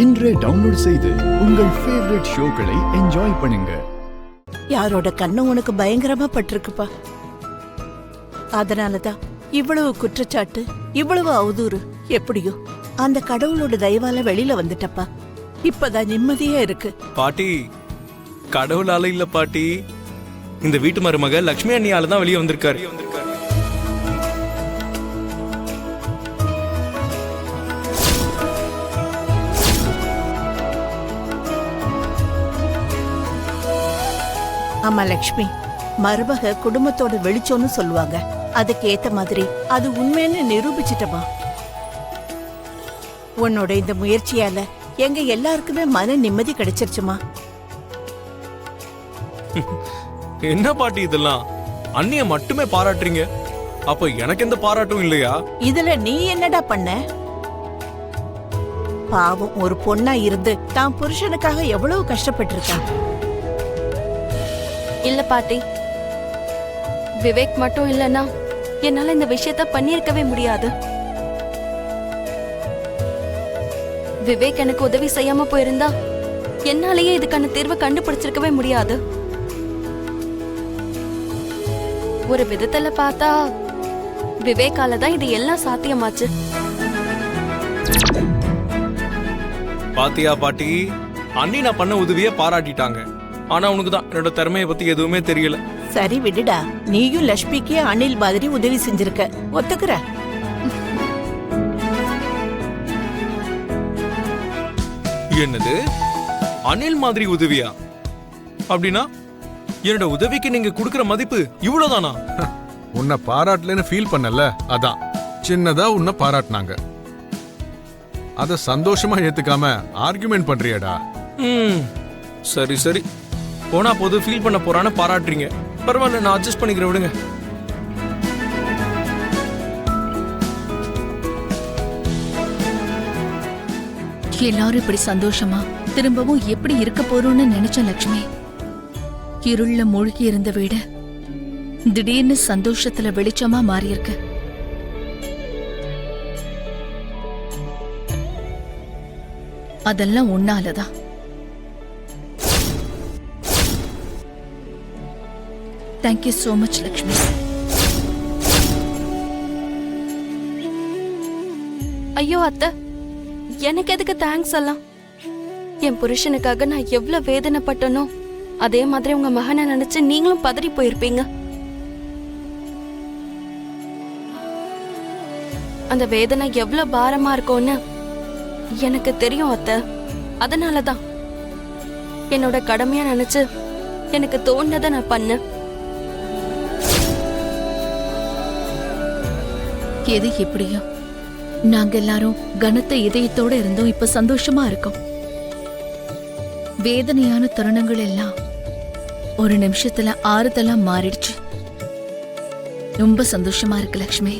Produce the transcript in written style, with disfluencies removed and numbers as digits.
இன்றே டவுன்லோட் செய்து உங்கள் ஃபேவரட் ஷோக்களை என்ஜாய் பண்ணுங்க. யாரோட கண்ணு உனக்கு பயங்கரமா பட்டிருக்குப்பா. அதனாலதான் இவ்வளவு குற்றச்சாட்டு, இவ்வளவு அவதூறு. எப்படியோ அந்த கடவுளோட தயவால வெளியில வந்துட்டப்பா. இப்பதான் நிம்மதியா இருக்கு. பாட்டி, கடவுளால இல்ல பாட்டி, இந்த வீட்டு மருமக லட்சுமி அண்ணியால தான் வெளியே வந்திருக்காரு. ஆமா லக்ஷ்மி, மருமக குடும்பத்தோட வெளிச்சோன்னு சொல்லுவாங்க. அதுக்கு ஏத்த மாதிரி அது உண்மைன்னு நிரூபிச்சிட்டமா. உன்னோட இந்த முயற்சியால எங்க எல்லாருக்குமே மன நிம்மதி கிடைச்சிருச்சுமா. என்ன பாட்டி இதெல்லாம்? அண்ணிய மட்டுமே பாராட்டுறீங்க, அப்ப எனக்கு எந்த பாராட்டும் இல்லையா? இதுல நீ என்னடா பண்ண? பாவம், ஒரு பொண்ணா இருந்து தான் புருஷனுக்காக எவ்வளவு கஷ்டப்பட்டிருக்கா. இல்ல பாட்டி, விவேக் மட்டும் இல்லனா என்னால இந்த விஷயத்த பண்ணிருக்கவே முடியாது. விவேக் எனக்கு உதவி செய்யாம போயிருந்தா என்னாலேயே இதுக்கான தீர்வை கண்டுபிடிச்சிருக்கவே முடியாது. ஒரு விதத்துல பார்த்தா விவேக்கால தான் இது எல்லாம் சாத்தியமாச்சு. பாத்தியா பாட்டி, அண்ணி நான் பண்ண உதவிய பாராட்டிட்டாங்க. ஆனா உனக்கு தான் என்னோட திறமையை பத்தி எதுவுமே தெரியல. சரி விடுடா, நீயும் லட்சுமிக்கு அணில் மாதிரி உதவி செஞ்சிருக்க, ஒத்துக்குற. என்னது, அணில் மாதிரி உதவியா? அப்படின்னா என்னோட உதவிக்கு நீங்க கொடுக்கிற மதிப்பு இவ்வளவுதானா? உன்னை பாராட்டலன்னு ஃபீல் பண்ணல, அதான் சின்னதா உன்னை பாராட்டினாங்க. அத சந்தோஷமா ஏத்துக்காம ஆர்குமெண்ட் பண்றியடா. சரி சரி, போனா போது ஃபீல் பண்ண போறான்னு பாராட்டுறீங்க. பரவாயில்ல, நான் அட்ஜஸ்ட் பண்ணிக்கிறேன், விடுங்க. எல்லாரும் இப்படி சந்தோஷமா திரும்பவும் எப்படி இருக்க போறோம்னு நினைச்ச லட்சுமி, இருள்ல மூழ்கி இருந்த வீடு திடீர்னு சந்தோஷத்துல வெளிச்சமா மாறியிருக்கு. அதெல்லாம் உன்னாலதான். Thank you so much Lakshmi. ஐயோ அத்தை, எனக்கு எதுக்கு தேங்க்ஸ் எல்லாம்? என் புருஷனுக்காக நான் எவ்வளவு வேதனைப்பட்டனோ அதே மாதிரி உங்க மகனை நினைச்சு நீங்களும் பதறி போயிருப்பீங்க. அந்த வேதனை எவ்வளவு பாரமா இருக்கும்னு எனக்கு தெரியும் அத்தை. அதனாலதான் என்னோட கடமையா நினைச்சு எனக்கு தோணுனதை நான் பண்ணேன். எது எப்படியோ நாங்க எல்லாரும் கனத்த இதயத்தோட இருந்தோம். இப்ப சந்தோஷமா இருக்கோம். வேதனையான தருணங்கள் எல்லாம் ஒரு நிமிஷத்துல ஆறுதலா மாறிடுச்சு. ரொம்ப சந்தோஷமா இருக்கு லக்ஷ்மி.